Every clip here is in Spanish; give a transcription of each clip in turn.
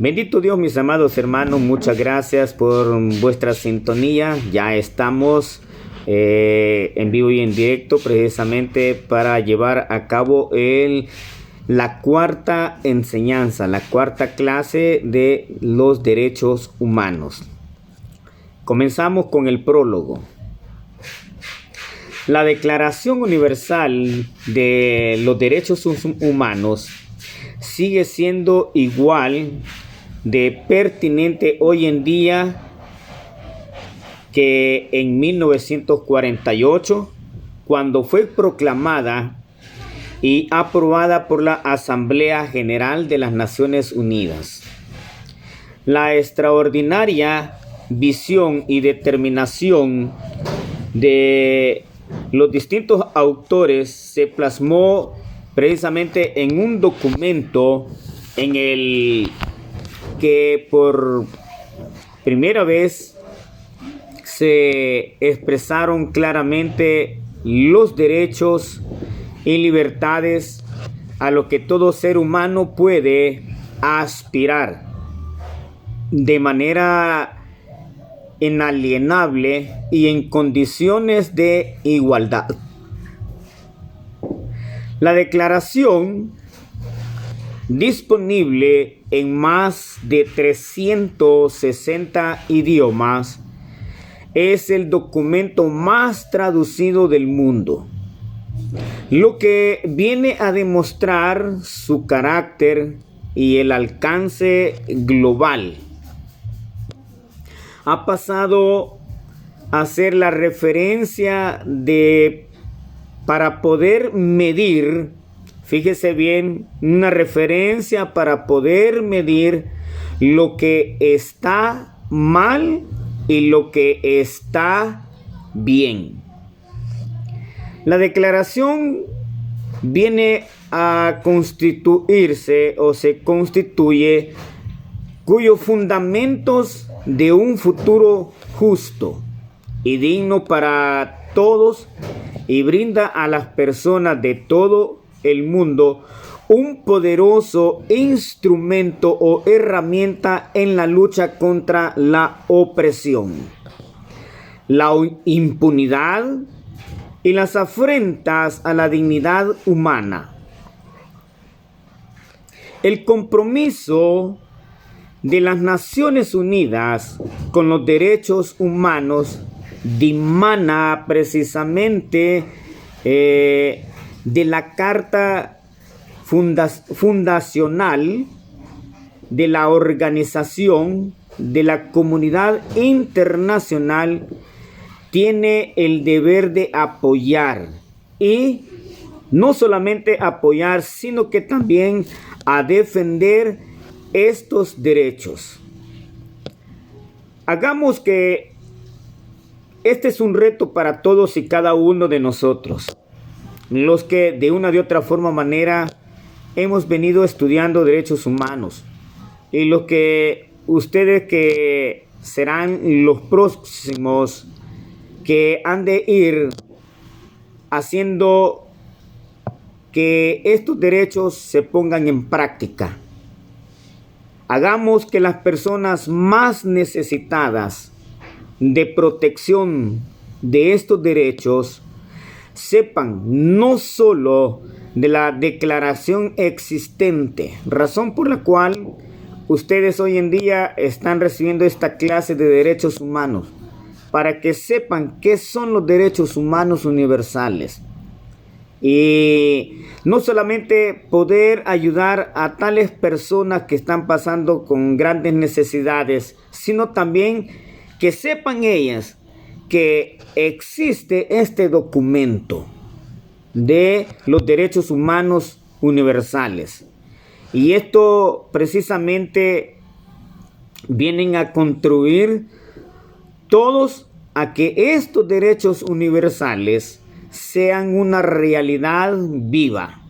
Bendito Dios, mis amados hermanos, muchas gracias por vuestra sintonía. Ya estamos en vivo y en directo precisamente para llevar a cabo la cuarta enseñanza, la cuarta clase de los derechos humanos. Comenzamos con el prólogo. La Declaración Universal de los Derechos Humanos sigue siendo igual de pertinente hoy en día que en 1948, cuando fue proclamada y aprobada por la Asamblea General de las Naciones Unidas. La extraordinaria visión y determinación de los distintos autores se plasmó precisamente en un documento en el que por primera vez se expresaron claramente los derechos y libertades a lo que todo ser humano puede aspirar de manera inalienable y en condiciones de igualdad. La declaración, disponible en más de 360 idiomas, es el documento más traducido del mundo, lo que viene a demostrar su carácter y el alcance global. Ha pasado a ser la referencia para poder medir, fíjese bien, una referencia para poder medir lo que está mal y lo que está bien. La declaración viene a constituirse o se constituye cuyos fundamentos de un futuro justo y digno para todos y brinda a las personas de todo el mundo un poderoso instrumento o herramienta en la lucha contra la opresión, la impunidad y las afrentas a la dignidad humana. El compromiso de las Naciones Unidas con los derechos humanos dimana precisamente de la Carta Fundacional de la Organización de la Comunidad Internacional. Tiene el deber de apoyar, y no solamente apoyar, sino que también a defender estos derechos. Hagamos que este es un reto para todos y cada uno de nosotros, los que de una de otra manera hemos venido estudiando derechos humanos, y los que ustedes que serán los próximos que han de ir haciendo que estos derechos se pongan en práctica. Hagamos que las personas más necesitadas de protección de estos derechos sepan no solo de la declaración existente, razón por la cual ustedes hoy en día están recibiendo esta clase de derechos humanos, para que sepan qué son los derechos humanos universales. Y no solamente poder ayudar a tales personas que están pasando con grandes necesidades, sino también que sepan ellas que existe este documento de los derechos humanos universales. Y esto precisamente vienen a contribuir todos a que estos derechos universales sean una realidad viva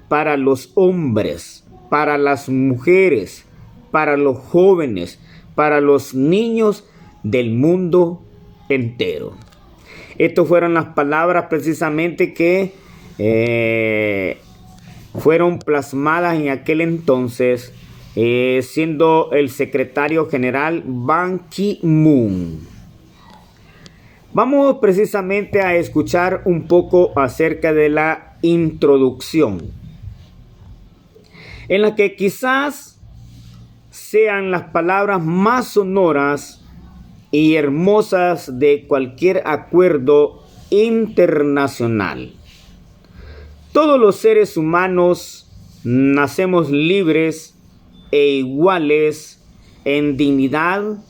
para los hombres, para las mujeres, para los jóvenes, para los niños del mundo entero. Estas fueron las palabras precisamente que fueron plasmadas en aquel entonces siendo el secretario general Ban Ki-moon. Vamos precisamente a escuchar un poco acerca de la introducción, en la que quizás sean las palabras más sonoras y hermosas de cualquier acuerdo internacional. Todos los seres humanos nacemos libres e iguales en dignidad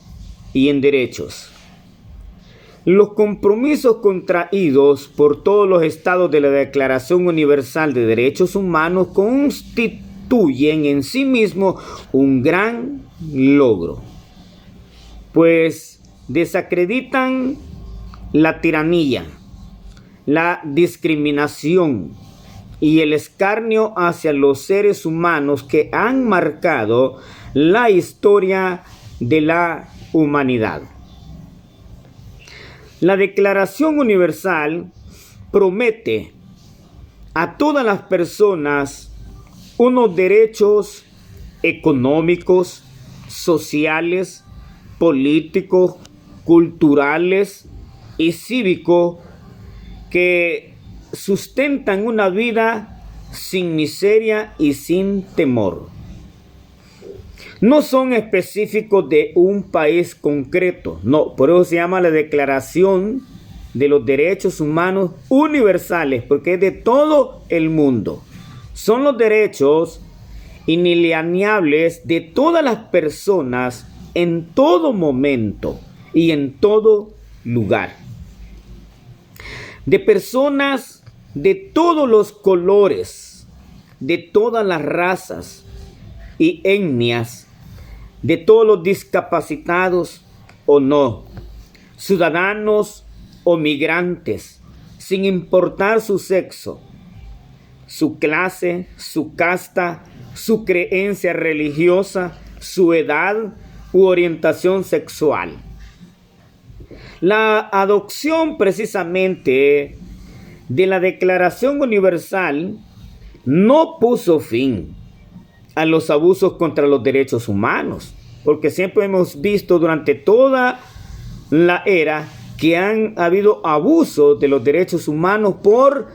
y en derechos. Los compromisos contraídos por todos los estados de la Declaración Universal de Derechos Humanos constituyen en sí mismos un gran logro, pues desacreditan la tiranía, la discriminación y el escarnio hacia los seres humanos que han marcado la historia de la humanidad. La Declaración Universal promete a todas las personas unos derechos económicos, sociales, políticos, culturales y cívicos que sustentan una vida sin miseria y sin temor. No son específicos de un país concreto, no, por eso se llama la Declaración de los Derechos Humanos Universales, porque es de todo el mundo. Son los derechos inalienables de todas las personas en todo momento y en todo lugar. De personas de todos los colores, de todas las razas y etnias, de todos los discapacitados o no, ciudadanos o migrantes, sin importar su sexo, su clase, su casta, su creencia religiosa, su edad u orientación sexual. La adopción precisamente de la Declaración Universal no puso fin a los abusos contra los derechos humanos, porque siempre hemos visto durante toda la era que han habido abusos de los derechos humanos por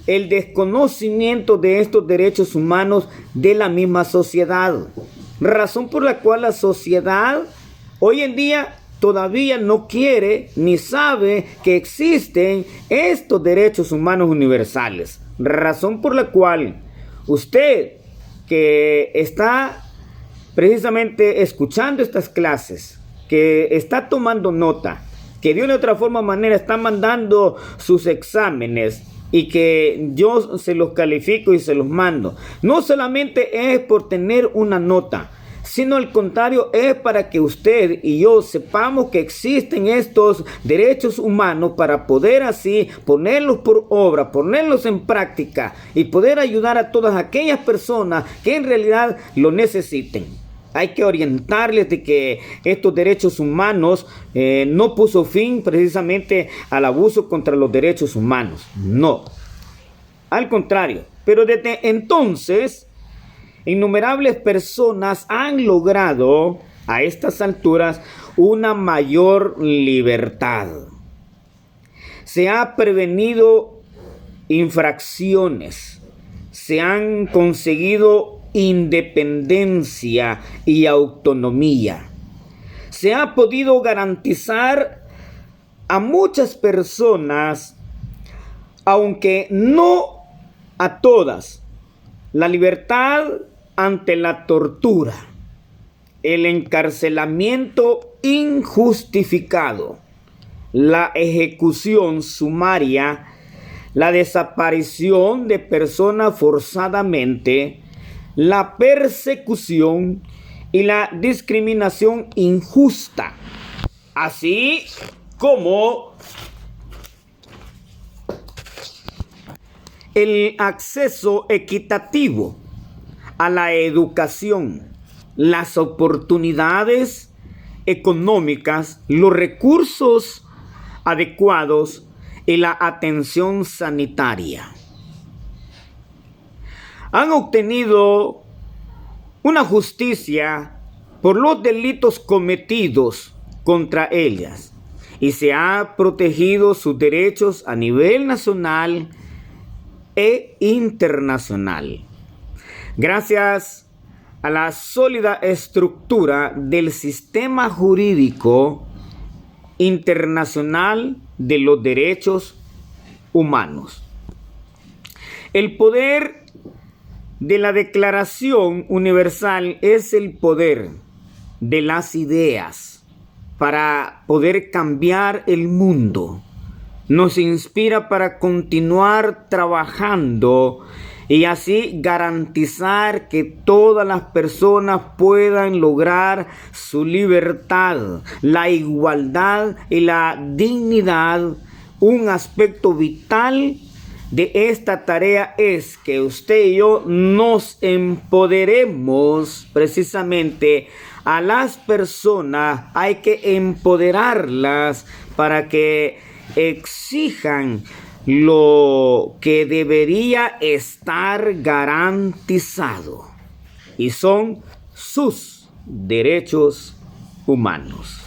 el desconocimiento de estos derechos humanos de la misma sociedad, razón por la cual la sociedad hoy en día todavía no quiere ni sabe que existen estos derechos humanos universales, razón por la cual usted que está precisamente escuchando estas clases, que está tomando nota, que de una u otra forma manera está mandando sus exámenes y que yo se los califico y se los mando, no solamente es por tener una nota, sino al contrario es para que usted y yo sepamos que existen estos derechos humanos para poder así ponerlos por obra, ponerlos en práctica y poder ayudar a todas aquellas personas que en realidad lo necesiten. Hay que orientarles de que estos derechos humanos no puso fin precisamente al abuso contra los derechos humanos. No, al contrario. Pero desde entonces innumerables personas han logrado a estas alturas una mayor libertad. Se ha prevenido infracciones, se han conseguido independencia y autonomía. Se ha podido garantizar a muchas personas, aunque no a todas, la libertad ante la tortura, el encarcelamiento injustificado, la ejecución sumaria, la desaparición de personas forzadamente, la persecución y la discriminación injusta, así como el acceso equitativo a la educación, las oportunidades económicas, los recursos adecuados y la atención sanitaria. Han obtenido una justicia por los delitos cometidos contra ellas y se ha protegido sus derechos a nivel nacional e internacional. Gracias a la sólida estructura del sistema jurídico internacional de los derechos humanos. El poder de la Declaración Universal es el poder de las ideas para poder cambiar el mundo. Nos inspira para continuar trabajando y así garantizar que todas las personas puedan lograr su libertad, la igualdad y la dignidad. Un aspecto vital de esta tarea es que usted y yo nos empoderemos precisamente a las personas. Hay que empoderarlas para que exijan lo que debería estar garantizado, y son sus derechos humanos.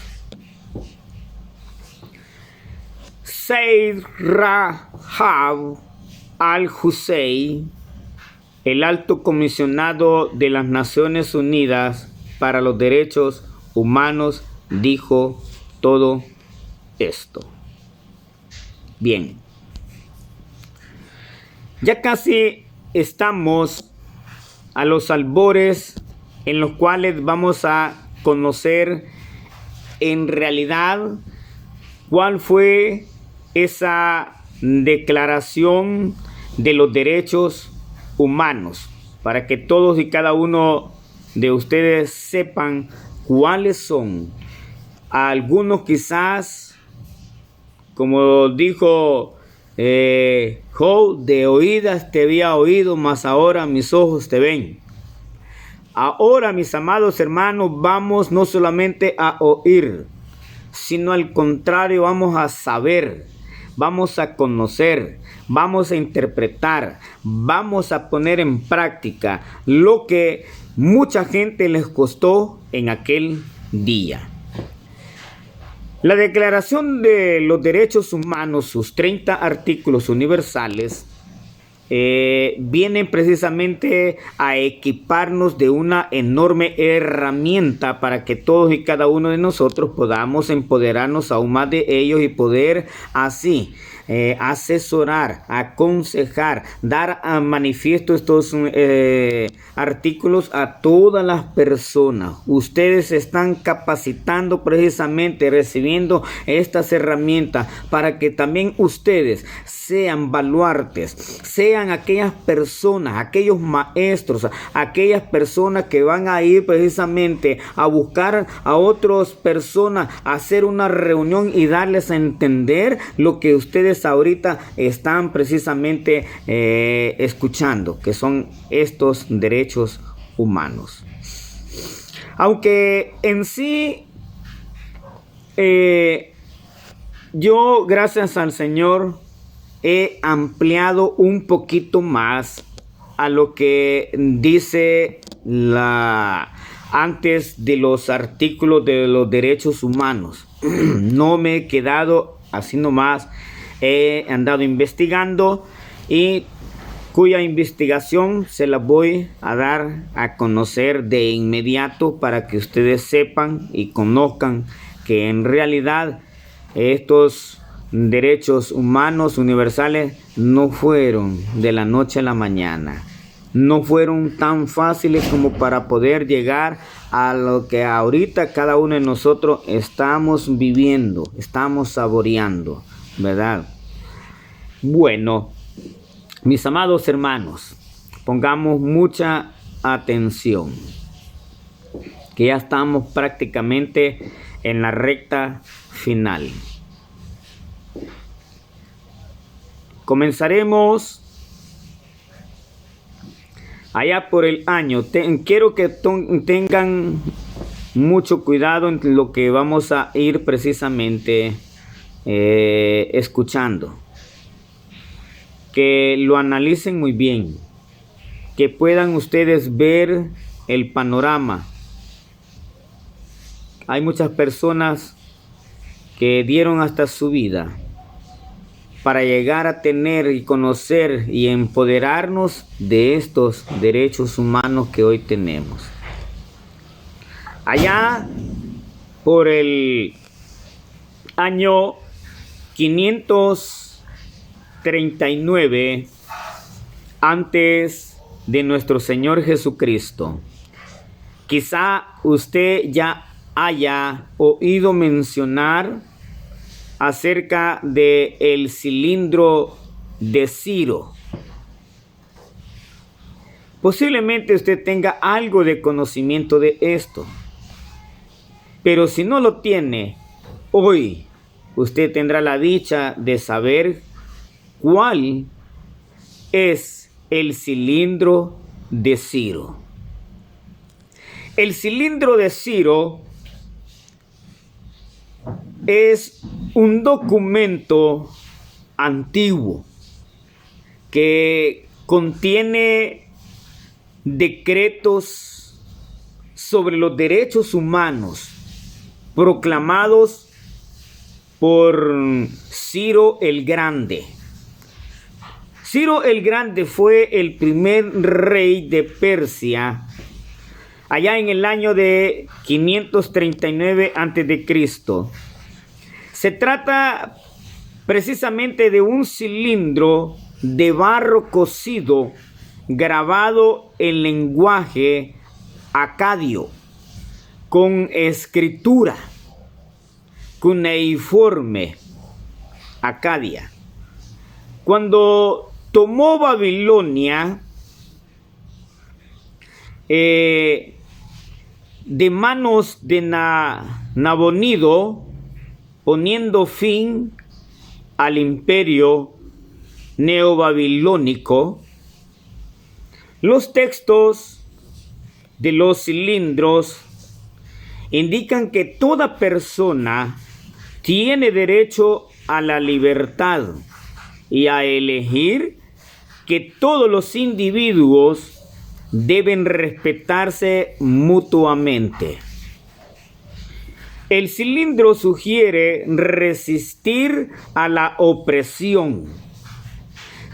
Said Rahab al-Hussein, el alto comisionado de las Naciones Unidas para los Derechos Humanos, dijo todo esto. Bien, ya casi estamos a los albores en los cuales vamos a conocer en realidad cuál fue esa declaración de los derechos humanos, para que todos y cada uno de ustedes sepan cuáles son. Algunos quizás, como dijo Job, de oídas te había oído, mas ahora mis ojos te ven. Ahora, mis amados hermanos, vamos no solamente a oír, sino al contrario, vamos a saber, vamos a conocer, vamos a interpretar, vamos a poner en práctica lo que mucha gente les costó en aquel día. La Declaración de los Derechos Humanos, sus 30 artículos universales, vienen precisamente a equiparnos de una enorme herramienta para que todos y cada uno de nosotros podamos empoderarnos aún más de ellos y poder así asesorar, aconsejar, dar a manifiesto estos artículos a todas las personas. Ustedes se están capacitando precisamente, recibiendo estas herramientas para que también ustedes sean baluartes, sean aquellas personas, aquellos maestros, aquellas personas que van a ir precisamente a buscar a otras personas, a hacer una reunión y darles a entender lo que ustedes ahorita están precisamente escuchando, que son estos derechos humanos. Aunque en sí yo, gracias al Señor, he ampliado un poquito más a lo que dice antes de los artículos de los derechos humanos. No me he quedado así nomás, he andado investigando y cuya investigación se la voy a dar a conocer de inmediato para que ustedes sepan y conozcan que en realidad estos derechos humanos universales no fueron de la noche a la mañana. No fueron tan fáciles como para poder llegar a lo que ahorita cada uno de nosotros estamos viviendo, estamos saboreando, ¿verdad? Bueno, mis amados hermanos, pongamos mucha atención, que ya estamos prácticamente en la recta final. Comenzaremos allá por el año. Quiero que tengan mucho cuidado en lo que vamos a ir precisamente escuchando. Que lo analicen muy bien. Que puedan ustedes ver el panorama. Hay muchas personas que dieron hasta su vida para llegar a tener y conocer y empoderarnos de estos derechos humanos que hoy tenemos. Allá por el año 539 antes de nuestro Señor Jesucristo, quizá usted ya haya oído mencionar acerca de el cilindro de Ciro. Posiblemente usted tenga algo de conocimiento de esto, pero si no lo tiene, hoy usted tendrá la dicha de saber cuál es el cilindro de Ciro. El cilindro de Ciro es un documento antiguo que contiene decretos sobre los derechos humanos proclamados por Ciro el Grande. Ciro el Grande fue el primer rey de Persia allá en el año de 539 a.C. Se trata precisamente de un cilindro de barro cocido grabado en lenguaje acadio, con escritura cuneiforme acadia. Cuando tomó Babilonia de manos de Nabonido, poniendo fin al imperio neobabilónico, los textos de los cilindros indican que toda persona tiene derecho a la libertad y a elegir, que todos los individuos deben respetarse mutuamente. El cilindro sugiere resistir a la opresión,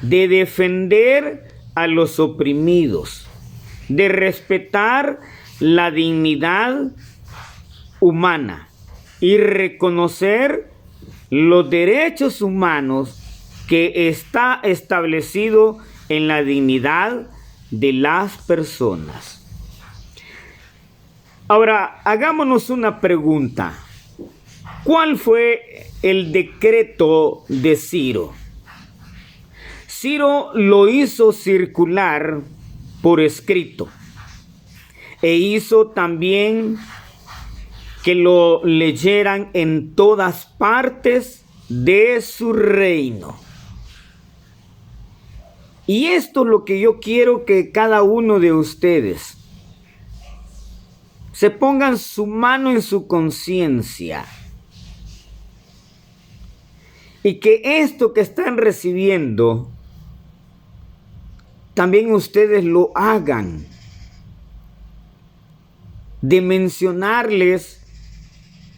de defender a los oprimidos, de respetar la dignidad humana y reconocer los derechos humanos que está establecido en la dignidad de las personas. Ahora, hagámonos una pregunta. ¿Cuál fue el decreto de Ciro? Ciro lo hizo circular por escrito e hizo también que lo leyeran en todas partes de su reino. Y esto es lo que yo quiero que cada uno de ustedes se pongan su mano en su conciencia. Y que esto que están recibiendo, también ustedes lo hagan. De mencionarles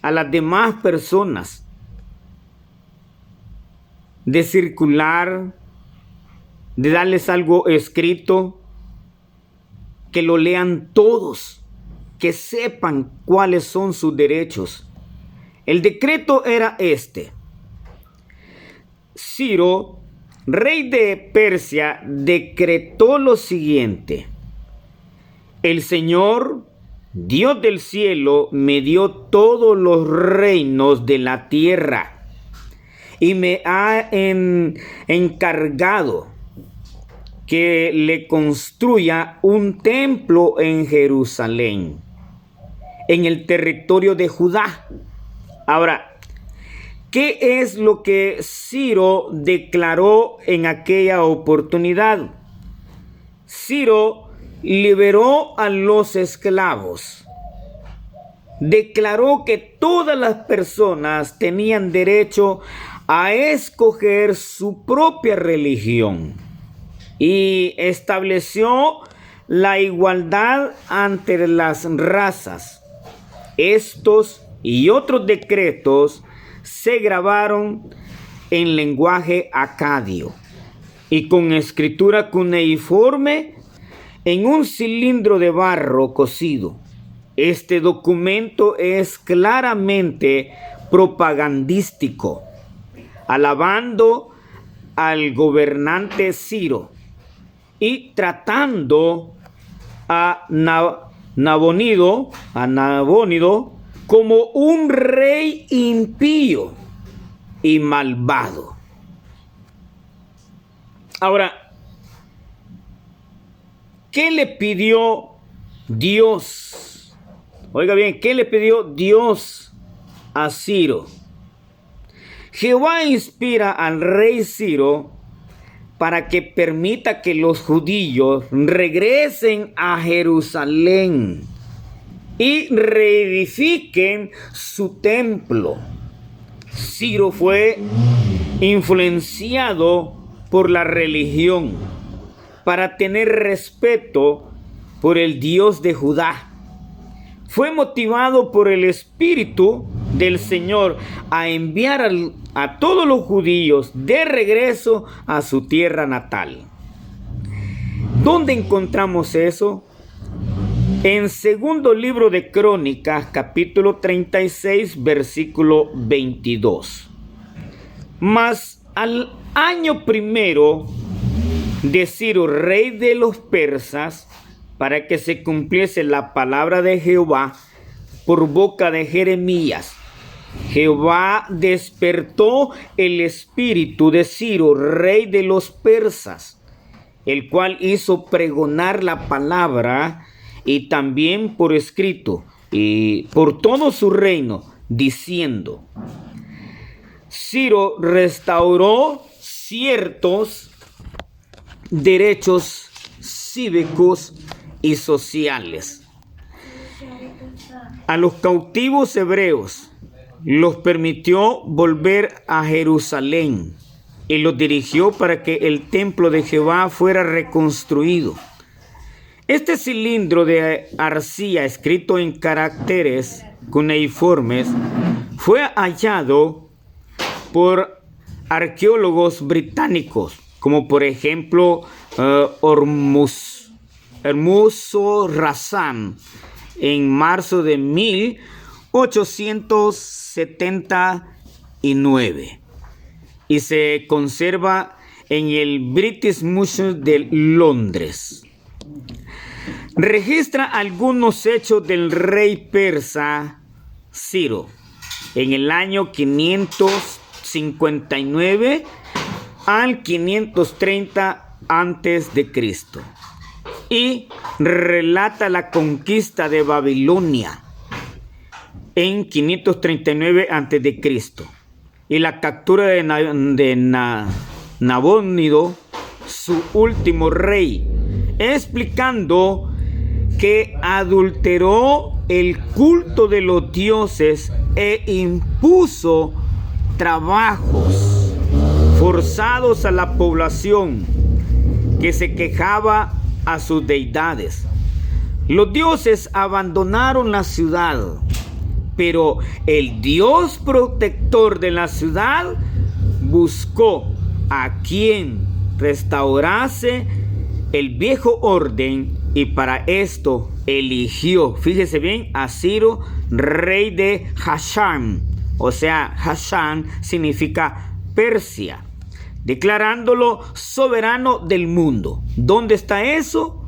a las demás personas. De circular, de darles algo escrito, que lo lean todos, que sepan cuáles son sus derechos. El decreto era este. Ciro, rey de Persia, decretó lo siguiente: el Señor, Dios del cielo, me dio todos los reinos de la tierra y me ha encargado que le construya un templo en Jerusalén, en el territorio de Judá. Ahora, ¿qué es lo que Ciro declaró en aquella oportunidad? Ciro liberó a los esclavos. Declaró que todas las personas tenían derecho a escoger su propia religión y estableció la igualdad ante las razas. Estos y otros decretos se grabaron en lenguaje acadio y con escritura cuneiforme en un cilindro de barro cocido. Este documento es claramente propagandístico, alabando al gobernante Ciro y tratando a Nabónido como un rey impío y malvado. Ahora, ¿qué le pidió Dios? Oiga bien, ¿qué le pidió Dios a Ciro? Jehová inspira al rey Ciro para que permita que los judíos regresen a Jerusalén y reedifiquen su templo. Ciro fue influenciado por la religión para tener respeto por el Dios de Judá. Fue motivado por el Espíritu del Señor a enviar a todos los judíos de regreso a su tierra natal. ¿Dónde encontramos eso? En segundo libro de Crónicas, capítulo 36, versículo 22. Mas al año primero de Ciro, rey de los persas, para que se cumpliese la palabra de Jehová por boca de Jeremías, Jehová despertó el espíritu de Ciro, rey de los persas, el cual hizo pregonar la palabra y también por escrito y por todo su reino, diciendo: Ciro restauró ciertos derechos cívicos y sociales a los cautivos hebreos, los permitió volver a Jerusalén y los dirigió para que el templo de Jehová fuera reconstruido. Este cilindro de arcilla escrito en caracteres cuneiformes fue hallado por arqueólogos británicos, como por ejemplo Hermoso Razán, en marzo de 1879, y se conserva en el British Museum de Londres. Registra algunos hechos del rey persa Ciro en el año 559 al 530 antes de Cristo, y relata la conquista de Babilonia en 539 antes de Cristo y la captura de Nabónido, su último rey, explicando que adulteró el culto de los dioses e impuso trabajos forzados a la población que se quejaba a sus deidades. Los dioses abandonaron la ciudad, pero el Dios protector de la ciudad buscó a quien restaurase el viejo orden, y para esto eligió, fíjese bien, a Ciro, rey de Hasán. O sea, Hasán significa Persia, declarándolo soberano del mundo. ¿Dónde está eso?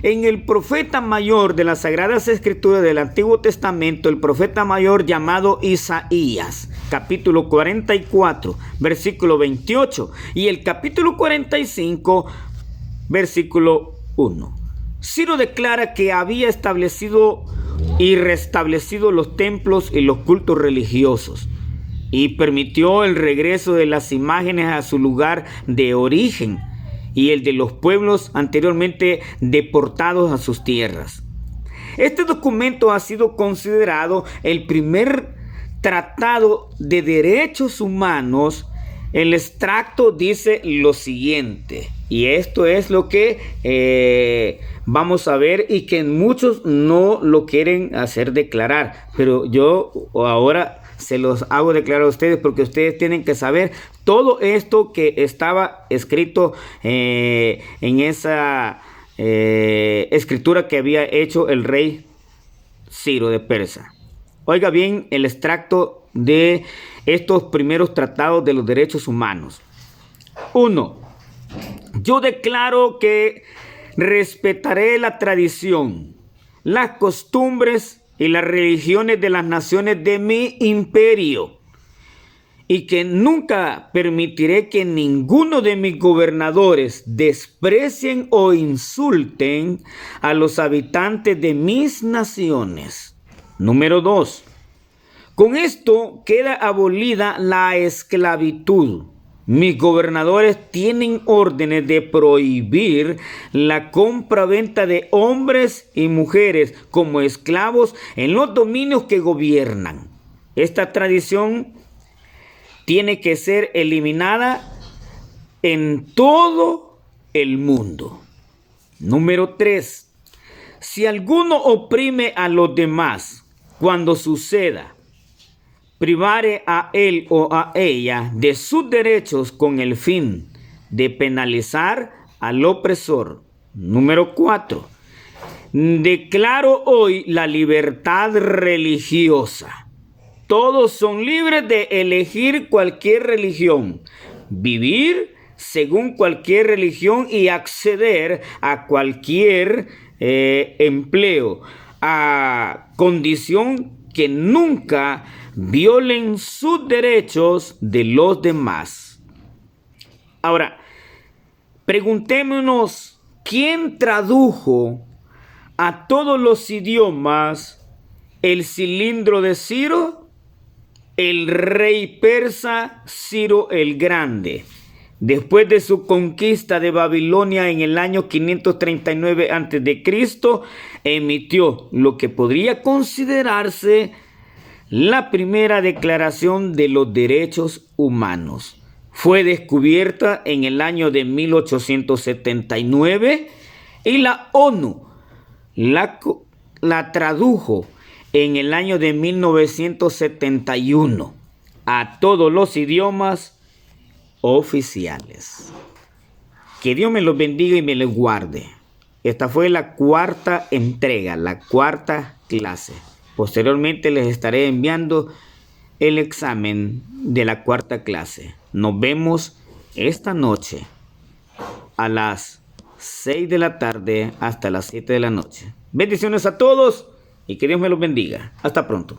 En el profeta mayor de las Sagradas Escrituras del Antiguo Testamento, el profeta mayor llamado Isaías, capítulo 44, versículo 28, y el capítulo 45, versículo 1. Ciro declara que había establecido y restablecido los templos y los cultos religiosos, y permitió el regreso de las imágenes a su lugar de origen y el de los pueblos anteriormente deportados a sus tierras. Este documento ha sido considerado el primer tratado de derechos humanos. El extracto dice lo siguiente: Y esto es lo que vamos a ver y que muchos no lo quieren hacer declarar. Pero yo ahora se los hago declarar a ustedes porque ustedes tienen que saber todo esto que estaba escrito en esa escritura que había hecho el rey Ciro de Persia. Oiga bien el extracto de estos primeros tratados de los derechos humanos. 1. Yo declaro que respetaré la tradición, las costumbres y las religiones de las naciones de mi imperio y que nunca permitiré que ninguno de mis gobernadores desprecien o insulten a los habitantes de mis naciones. Número 2. Con esto queda abolida la esclavitud. Mis gobernadores tienen órdenes de prohibir la compra-venta de hombres y mujeres como esclavos en los dominios que gobiernan. Esta tradición tiene que ser eliminada en todo el mundo. Número 3. Si alguno oprime a los demás cuando suceda, privare a él o a ella de sus derechos con el fin de penalizar al opresor. Número 4. Declaro hoy la libertad religiosa. Todos son libres de elegir cualquier religión, vivir según cualquier religión y acceder a cualquier empleo, a condición que nunca violen sus derechos de los demás. Ahora, preguntémonos, ¿quién tradujo a todos los idiomas el cilindro de Ciro? El rey persa Ciro el Grande. Después de su conquista de Babilonia en el año 539 a.C., emitió lo que podría considerarse la primera declaración de los derechos humanos. Fue descubierta en el año de 1879 y la ONU la tradujo en el año de 1971 a todos los idiomas oficiales. Que Dios me los bendiga y me los guarde. Esta fue la cuarta entrega, la cuarta clase. Posteriormente les estaré enviando el examen de la cuarta clase. Nos vemos esta noche a las 6 de la tarde hasta las 7 de la noche. Bendiciones a todos y que Dios me los bendiga. Hasta pronto.